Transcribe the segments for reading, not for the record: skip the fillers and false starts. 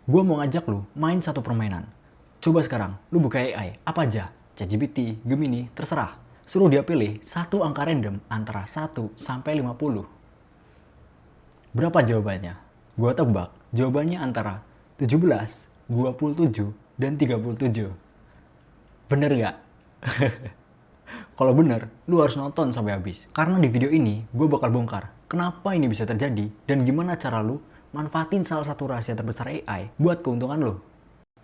Gue mau ngajak lu main satu permainan. Coba sekarang, lu buka AI, apa aja? ChatGPT, Gemini, terserah. Suruh dia pilih satu angka random antara 1 sampai 50. Berapa jawabannya? Gue tebak, jawabannya antara 17, 27, dan 37. Bener gak? Kalau bener, lu harus nonton sampai habis. Karena di video ini, gue bakal bongkar kenapa ini bisa terjadi dan gimana cara lu manfaatin salah satu rahasia terbesar AI buat keuntungan lu.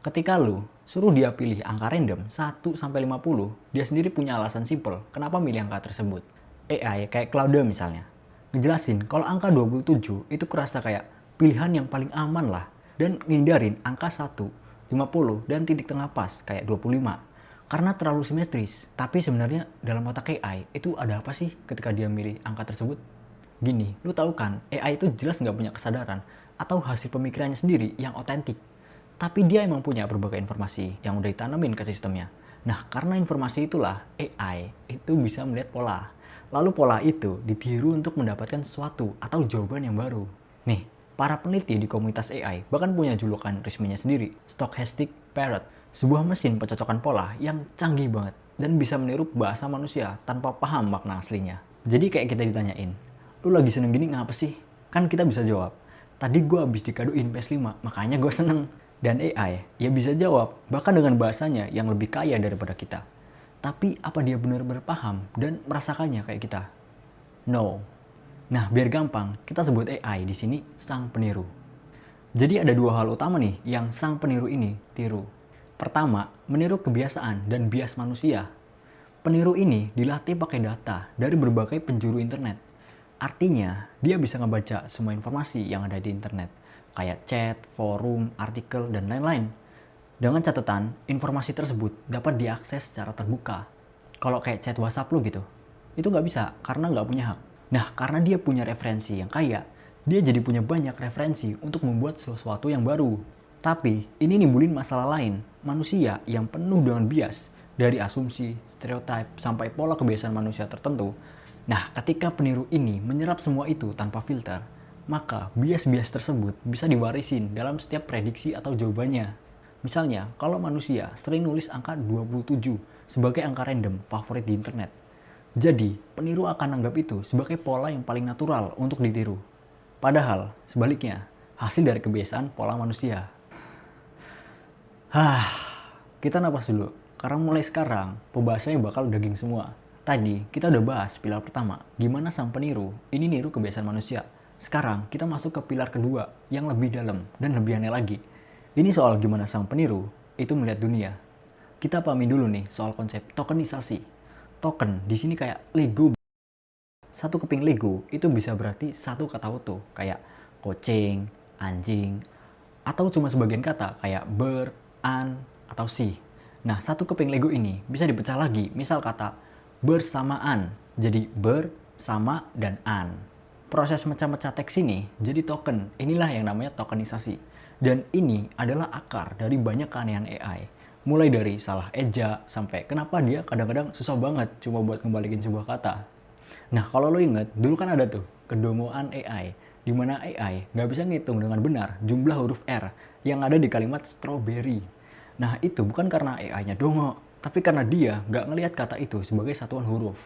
Ketika lu suruh dia pilih angka random 1 sampai 50, dia sendiri punya alasan simple kenapa milih angka tersebut. AI kayak Claude misalnya, ngejelasin kalau angka 27 itu kerasa kayak pilihan yang paling aman lah, dan ngindarin angka 1, 50, dan titik tengah pas kayak 25 karena terlalu simetris. Tapi sebenarnya dalam otak AI itu ada apa sih ketika dia milih angka tersebut? Gini, lu tahu kan AI itu jelas nggak punya kesadaran atau hasil pemikirannya sendiri yang otentik. Tapi dia emang punya berbagai informasi yang udah ditanamin ke sistemnya. Nah, karena informasi itulah AI itu bisa melihat pola. Lalu pola itu ditiru untuk mendapatkan sesuatu atau jawaban yang baru. Nih, para peneliti di komunitas AI bahkan punya julukan resminya sendiri, Stochastic Parrot, sebuah mesin pencocokan pola yang canggih banget dan bisa meniru bahasa manusia tanpa paham makna aslinya. Jadi kayak kita ditanyain, lu lagi seneng gini ngapa sih? Kan kita bisa jawab, tadi gue habis dikadoin PS5, makanya gue seneng. Dan AI, ya bisa jawab, bahkan dengan bahasanya yang lebih kaya daripada kita. Tapi apa dia benar-benar paham dan merasakannya kayak kita? No. Nah, biar gampang, kita sebut AI di sini sang peniru. Jadi ada dua hal utama nih yang sang peniru ini tiru. Pertama, meniru kebiasaan dan bias manusia. Peniru ini dilatih pakai data dari berbagai penjuru internet. Artinya, dia bisa ngebaca semua informasi yang ada di internet, kayak chat, forum, artikel, dan lain-lain. Dengan catatan, informasi tersebut dapat diakses secara terbuka. Kalau kayak chat WhatsApp lu gitu, itu nggak bisa karena nggak punya hak. Nah, karena dia punya referensi yang kaya, dia jadi punya banyak referensi untuk membuat sesuatu yang baru. Tapi, ini nimbulin masalah lain, manusia yang penuh dengan bias, dari asumsi, stereotip, sampai pola kebiasaan manusia tertentu. Nah, ketika peniru ini menyerap semua itu tanpa filter, maka bias-bias tersebut bisa diwarisin dalam setiap prediksi atau jawabannya. Misalnya, kalau manusia sering nulis angka 27 sebagai angka random favorit di internet, jadi peniru akan anggap itu sebagai pola yang paling natural untuk ditiru. Padahal, sebaliknya, hasil dari kebiasaan pola manusia. Kita napas dulu, karena mulai sekarang pembahasannya bakal daging semua. Tadi kita udah bahas pilar pertama, gimana sang peniru ini niru kebiasaan manusia. Sekarang kita masuk ke pilar kedua yang lebih dalam dan lebih aneh lagi. Ini soal gimana sang peniru itu melihat dunia. Kita pahami dulu nih soal konsep tokenisasi. Token di sini kayak Lego. Satu keping Lego itu bisa berarti satu kata utuh, kayak kucing, anjing, atau cuma sebagian kata kayak ber, an, atau si. Nah, satu keping Lego ini bisa dipecah lagi, misal kata bersamaan, jadi ber, sama, dan an. Proses mecah-mecah teks ini jadi token, inilah yang namanya tokenisasi. Dan ini adalah akar dari banyak keanehan AI. Mulai dari salah eja, sampai kenapa dia kadang-kadang susah banget cuma buat ngembalikin sebuah kata. Nah, kalau lo inget, dulu kan ada tuh kedongoan AI, di mana AI nggak bisa ngitung dengan benar jumlah huruf R yang ada di kalimat strawberry. Nah, itu bukan karena AI-nya dongo, tapi karena dia nggak ngelihat kata itu sebagai satuan huruf.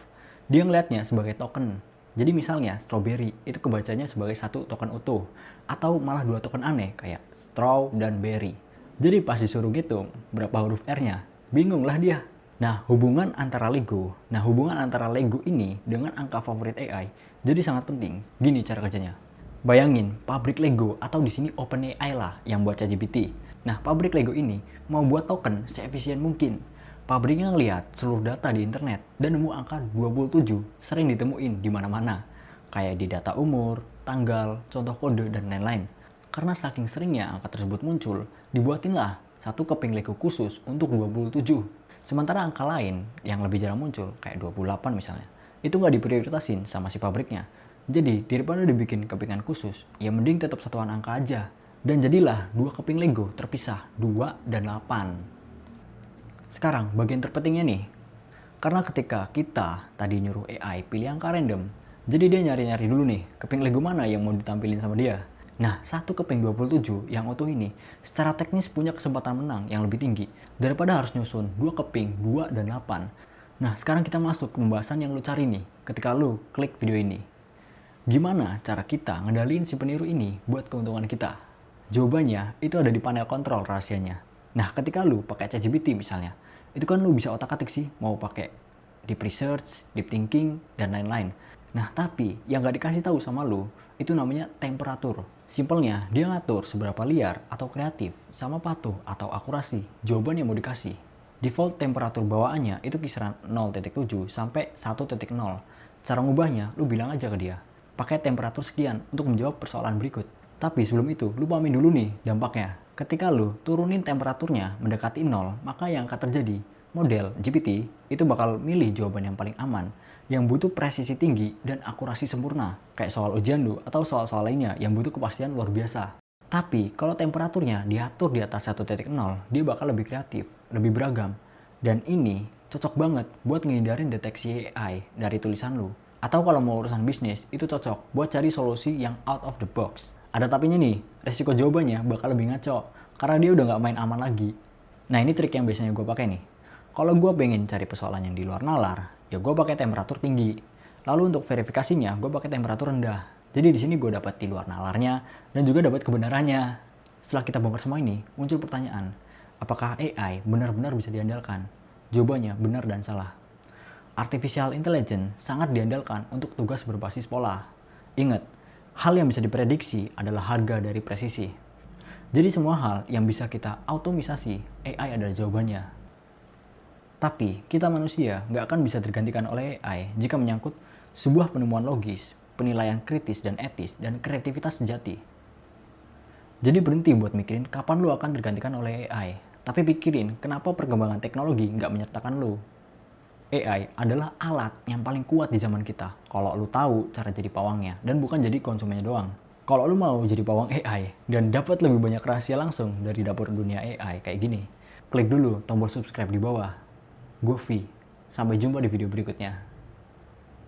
Dia ngelihatnya sebagai token. Jadi misalnya strawberry itu kebacanya sebagai satu token utuh, atau malah dua token aneh kayak straw dan berry. Jadi pas disuruh ngitung berapa huruf R-nya, bingung lah dia. Nah, hubungan antara Lego ini dengan angka favorit AI jadi sangat penting. Gini cara kerjanya. Bayangin pabrik Lego atau di sini OpenAI lah yang buat ChatGPT. Nah, pabrik Lego ini mau buat token seefisien mungkin. Pabriknya ngelihat seluruh data di internet dan nemu angka 27 sering ditemuin di mana-mana. Kayak di data umur, tanggal, contoh kode, dan lain-lain. Karena saking seringnya angka tersebut muncul, dibuatinlah satu keping Lego khusus untuk 27. Sementara angka lain yang lebih jarang muncul, kayak 28 misalnya, itu nggak diprioritasin sama si pabriknya. Jadi, daripada dibikin kepingan khusus, ya mending tetap satuan angka aja. Dan jadilah dua keping Lego terpisah, 2 dan 8. Sekarang, bagian terpentingnya nih. Karena ketika kita tadi nyuruh AI pilih angka random, jadi dia nyari-nyari dulu nih, keping Lego mana yang mau ditampilin sama dia. Nah, 1 keping 27 yang utuh ini secara teknis punya kesempatan menang yang lebih tinggi daripada harus nyusun 2 keping 2 dan 8. Nah, sekarang kita masuk ke pembahasan yang lu cari nih ketika lu klik video ini. Gimana cara kita ngendaliin si peniru ini buat keuntungan kita? Jawabannya itu ada di panel kontrol rahasianya. Nah, ketika lu pakai ChatGPT misalnya, itu kan lu bisa otak-atik sih mau pakai deep research, deep thinking, dan lain-lain. Nah, tapi yang gak dikasih tahu sama lu, itu namanya temperatur. Simpelnya, dia ngatur seberapa liar atau kreatif sama patuh atau akurasi jawaban yang mau dikasih. Default temperatur bawaannya itu kisaran 0.7 sampai 1.0. Cara ngubahnya, lu bilang aja ke dia, pakai temperatur sekian untuk menjawab persoalan berikut. Tapi sebelum itu, lu pahamin dulu nih dampaknya. Ketika lu turunin temperaturnya mendekati 0, maka yang akan terjadi, model GPT itu bakal milih jawaban yang paling aman, yang butuh presisi tinggi dan akurasi sempurna, kayak soal ujian lu atau soal-soal lainnya yang butuh kepastian luar biasa. Tapi kalau temperaturnya diatur di atas 1.0, dia bakal lebih kreatif, lebih beragam. Dan ini cocok banget buat ngehindarin deteksi AI dari tulisan lu. Atau kalau mau urusan bisnis, itu cocok buat cari solusi yang out of the box. Ada tapinya nih, resiko jawabannya bakal lebih ngaco, karena dia udah nggak main aman lagi. Nah, ini trik yang biasanya gue pakai nih. Kalau gue pengen cari persoalan yang di luar nalar, ya gue pakai temperatur tinggi. Lalu untuk verifikasinya, gue pakai temperatur rendah. Jadi di sini gue dapat di luar nalarnya dan juga dapat kebenarannya. Setelah kita bongkar semua ini, muncul pertanyaan, apakah AI benar-benar bisa diandalkan? Jawabannya benar dan salah. Artificial Intelligence sangat diandalkan untuk tugas berbasis pola. Ingat, hal yang bisa diprediksi adalah harga dari presisi. Jadi semua hal yang bisa kita otomisasi, AI adalah jawabannya. Tapi kita manusia nggak akan bisa tergantikan oleh AI jika menyangkut sebuah penemuan logis, penilaian kritis dan etis, dan kreativitas sejati. Jadi berhenti buat mikirin kapan lu akan tergantikan oleh AI. Tapi pikirin kenapa perkembangan teknologi nggak menyertakan lu. AI adalah alat yang paling kuat di zaman kita. Kalau lu tahu cara jadi pawangnya dan bukan jadi konsumennya doang. Kalau lu mau jadi pawang AI dan dapat lebih banyak rahasia langsung dari dapur dunia AI kayak gini, klik dulu tombol subscribe di bawah. Gue V. Sampai jumpa di video berikutnya.